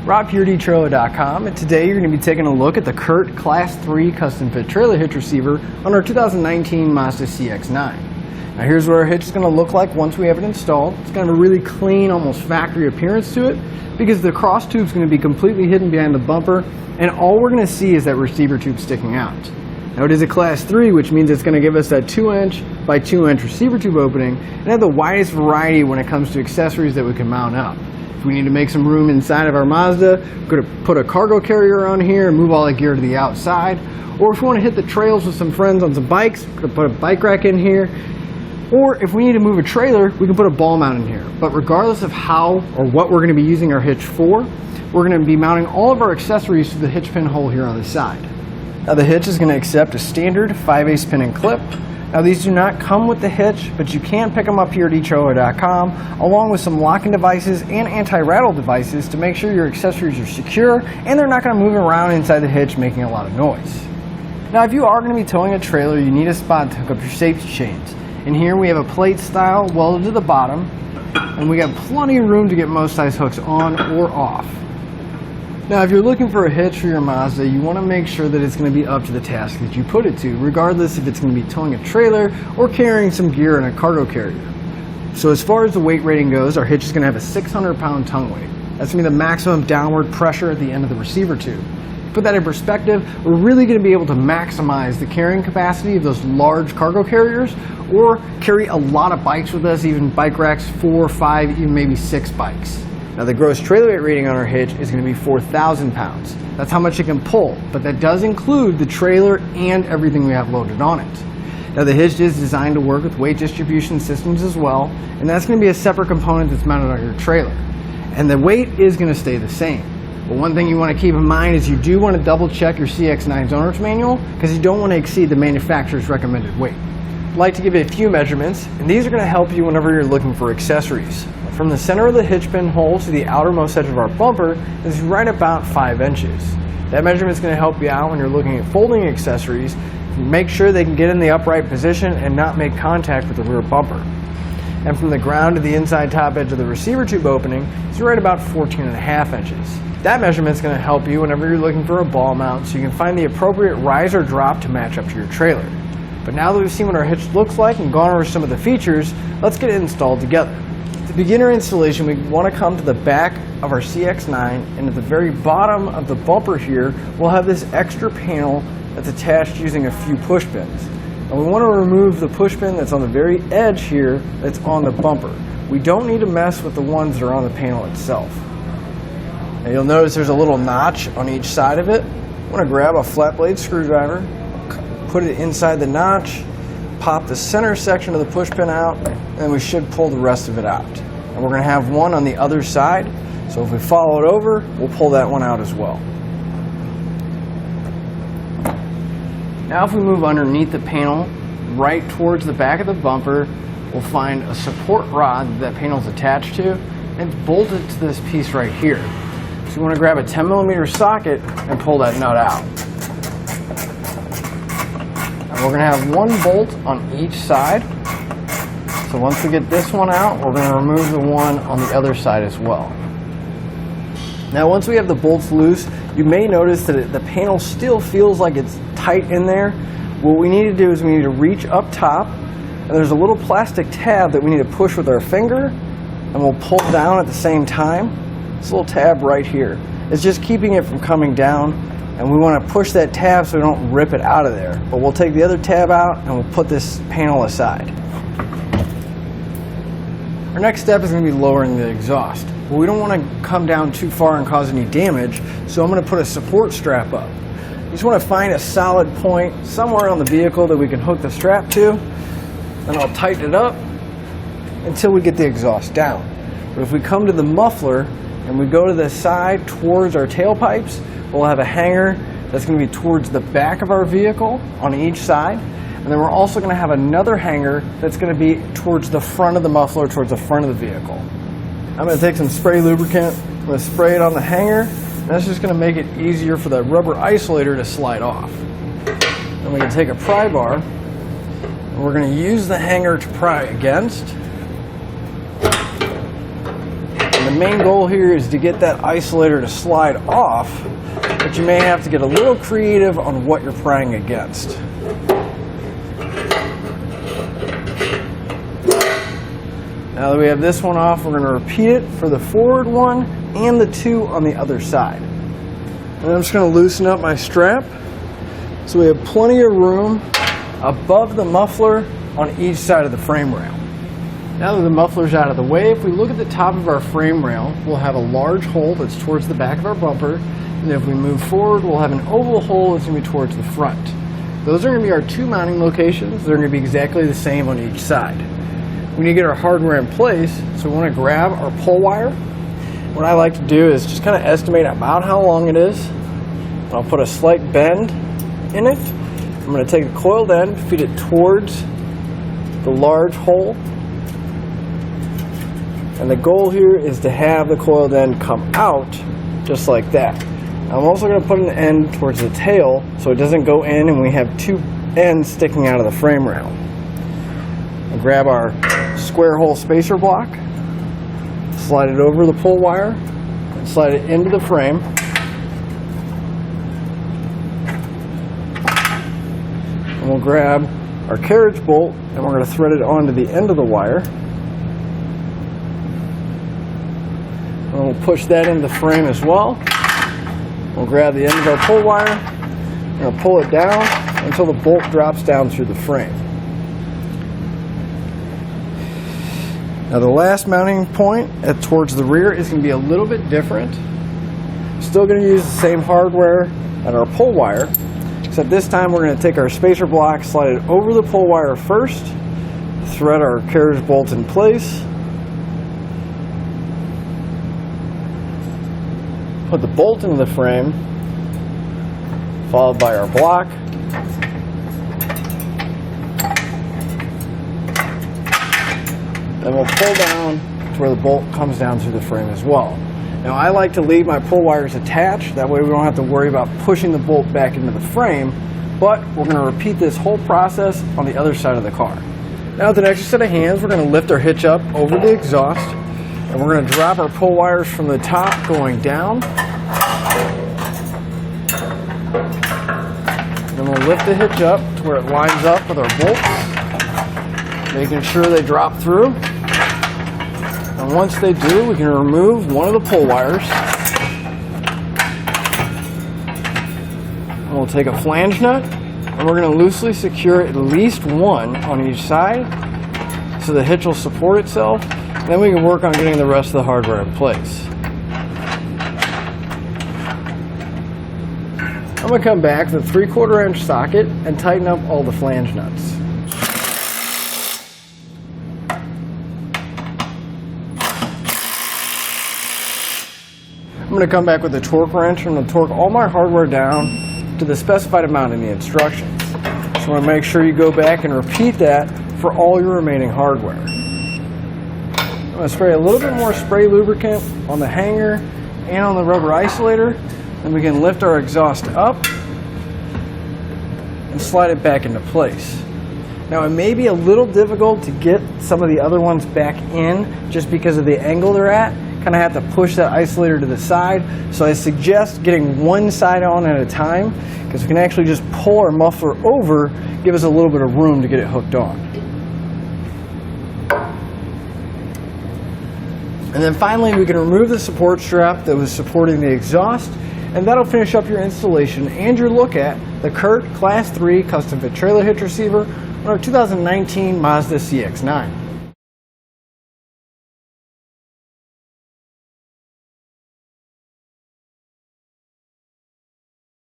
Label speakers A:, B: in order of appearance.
A: Rob here at etrailer.com, and today you're going to be taking a look at the CURT Class 3 Custom Fit Trailer Hitch Receiver on our 2019 Mazda CX-9. Now here's what our hitch is going to look like once we have it installed. It's going to have a really clean, almost factory appearance to it because the cross tube is going to be completely hidden behind the bumper, and all we're going to see is that receiver tube sticking out. Now it is a Class 3, which means it's going to give us that 2-inch by 2-inch receiver tube opening and have the widest variety when it comes to accessories that we can mount up. If we need to make some room inside of our Mazda, we're going to put a cargo carrier on here and move all the gear to the outside. Or if we want to hit the trails with some friends on some bikes, we're going to put a bike rack in here. Or if we need to move a trailer, we can put a ball mount in here. But regardless of how or what we're going to be using our hitch for, we're going to be mounting all of our accessories to the hitch pinhole here on the side. Now the hitch is going to accept a standard 5/8 pin and clip. Now these do not come with the hitch, but you can pick them up here at etrailer.com along with some locking devices and anti-rattle devices to make sure your accessories are secure and they're not going to move around inside the hitch making a lot of noise. Now if you are going to be towing a trailer, you need a spot to hook up your safety chains. And here we have a plate style welded to the bottom, and we got plenty of room to get most size hooks on or off. Now if you're looking for a hitch for your Mazda, you want to make sure that it's going to be up to the task that you put it to, regardless if it's going to be towing a trailer or carrying some gear in a cargo carrier. So as far as the weight rating goes, our hitch is going to have a 600-pound tongue weight. That's going to be the maximum downward pressure at the end of the receiver tube. To put that in perspective, we're really going to be able to maximize the carrying capacity of those large cargo carriers or carry a lot of bikes with us, even bike racks, 4, 5, even maybe 6 bikes. Now the gross trailer weight rating on our hitch is going to be 4,000 pounds. That's how much it can pull, but that does include the trailer and everything we have loaded on it. Now the hitch is designed to work with weight distribution systems as well, and that's going to be a separate component that's mounted on your trailer. And the weight is going to stay the same. But one thing you want to keep in mind is you do want to double check your CX9's owner's manual because you don't want to exceed the manufacturer's recommended weight. I'd like to give you a few measurements, and these are going to help you whenever you're looking for accessories. From the center of the hitch pinhole to the outermost edge of our bumper is right about 5 inches. That measurement is going to help you out when you're looking at folding accessories. Make sure they can get in the upright position and not make contact with the rear bumper. And from the ground to the inside top edge of the receiver tube opening is right about 14.5 inches. That measurement is going to help you whenever you're looking for a ball mount so you can find the appropriate rise or drop to match up to your trailer. But now that we've seen what our hitch looks like and gone over some of the features, let's get it installed together. To begin our installation, we want to come to the back of our CX9, and at the very bottom of the bumper here, we'll have this extra panel that's attached using a few push pins. And we want to remove the push pin that's on the very edge here that's on the bumper. We don't need to mess with the ones that are on the panel itself. Now you'll notice there's a little notch on each side of it. I'm going to grab a flat blade screwdriver, put it inside the notch, pop the center section of the push pin out, and then we should pull the rest of it out. And we're going to have one on the other side, so if we follow it over, we'll pull that one out as well. Now if we move underneath the panel, right towards the back of the bumper, we'll find a support rod that panel is attached to, and it's bolted to this piece right here. So you want to grab a 10mm socket and pull that nut out. We're going to have one bolt on each side. So once we get this one out, we're going to remove the one on the other side as well. Now once we have the bolts loose, you may notice that the panel still feels like it's tight in there. What we need to do is we need to reach up top, and there's a little plastic tab that we need to push with our finger, and we'll pull down at the same time. This little tab right here. It's just keeping it from coming down. And we want to push that tab so we don't rip it out of there. But we'll take the other tab out and we'll put this panel aside. Our next step is going to be lowering the exhaust. Well, we don't want to come down too far and cause any damage, so I'm going to put a support strap up. You just want to find a solid point somewhere on the vehicle that we can hook the strap to. Then I'll tighten it up until we get the exhaust down. But if we come to the muffler and we go to the side towards our tailpipes, we'll have a hanger that's going to be towards the back of our vehicle on each side. And then we're also going to have another hanger that's going to be towards the front of the muffler, towards the front of the vehicle. I'm going to take some spray lubricant, I'm going to spray it on the hanger, and that's just going to make it easier for the rubber isolator to slide off. Then we can take a pry bar, and we're going to use the hanger to pry against. And the main goal here is to get that isolator to slide off, but you may have to get a little creative on what you're prying against. Now that we have this one off, we're going to repeat it for the forward one and the two on the other side. And I'm just going to loosen up my strap so we have plenty of room above the muffler on each side of the frame rail. Now that the muffler's out of the way, if we look at the top of our frame rail, we'll have a large hole that's towards the back of our bumper, and if we move forward, we'll have an oval hole that's going to be towards the front. Those are going to be our two mounting locations. They're going to be exactly the same on each side. We need to get our hardware in place, so we want to grab our pull wire. What I like to do is just kind of estimate about how long it is. I'll put a slight bend in it. I'm going to take the coiled end, feed it towards the large hole. And the goal here is to have the coiled end come out just like that. I'm also going to put an end towards the tail so it doesn't go in and we have two ends sticking out of the frame rail. We'll grab our square hole spacer block, slide it over the pull wire, and slide it into the frame. And we'll grab our carriage bolt and we're going to thread it onto the end of the wire. And we'll push that into the frame as well. We'll grab the end of our pull wire and we'll pull it down until the bolt drops down through the frame. Now the last mounting point towards the rear is going to be a little bit different. Still going to use the same hardware and our pull wire, except this time we're going to take our spacer block, slide it over the pull wire first, thread our carriage bolt in place, put the bolt into the frame, followed by our block. Then we'll pull down to where the bolt comes down through the frame as well. Now I like to leave my pull wires attached, that way we don't have to worry about pushing the bolt back into the frame, but we're going to repeat this whole process on the other side of the car. Now with an extra set of hands, we're going to lift our hitch up over the exhaust, and we're going to drop our pull wires from the top going down. Then we'll lift the hitch up to where it lines up with our bolts, making sure they drop through. And once they do, we can remove one of the pull wires. And we'll take a flange nut, and we're going to loosely secure at least one on each side so the hitch will support itself. And then we can work on getting the rest of the hardware in place. I'm going to come back with a 3/4 inch socket and tighten up all the flange nuts. I'm going to come back with a torque wrench and I'm going to torque all my hardware down to the specified amount in the instructions. So I want to make sure you go back and repeat that for all your remaining hardware. I'm going to spray a little bit more spray lubricant on the hanger and on the rubber isolator. Then we can lift our exhaust up and slide it back into place. Now it may be a little difficult to get some of the other ones back in just because of the angle they're at. Kind of have to push that isolator to the side. So I suggest getting one side on at a time because we can actually just pull our muffler over, give us a little bit of room to get it hooked on. And then finally we can remove the support strap that was supporting the exhaust, and that'll finish up your installation and your look at the CURT Class 3 Custom Fit Trailer Hitch Receiver on our 2019 Mazda CX-9.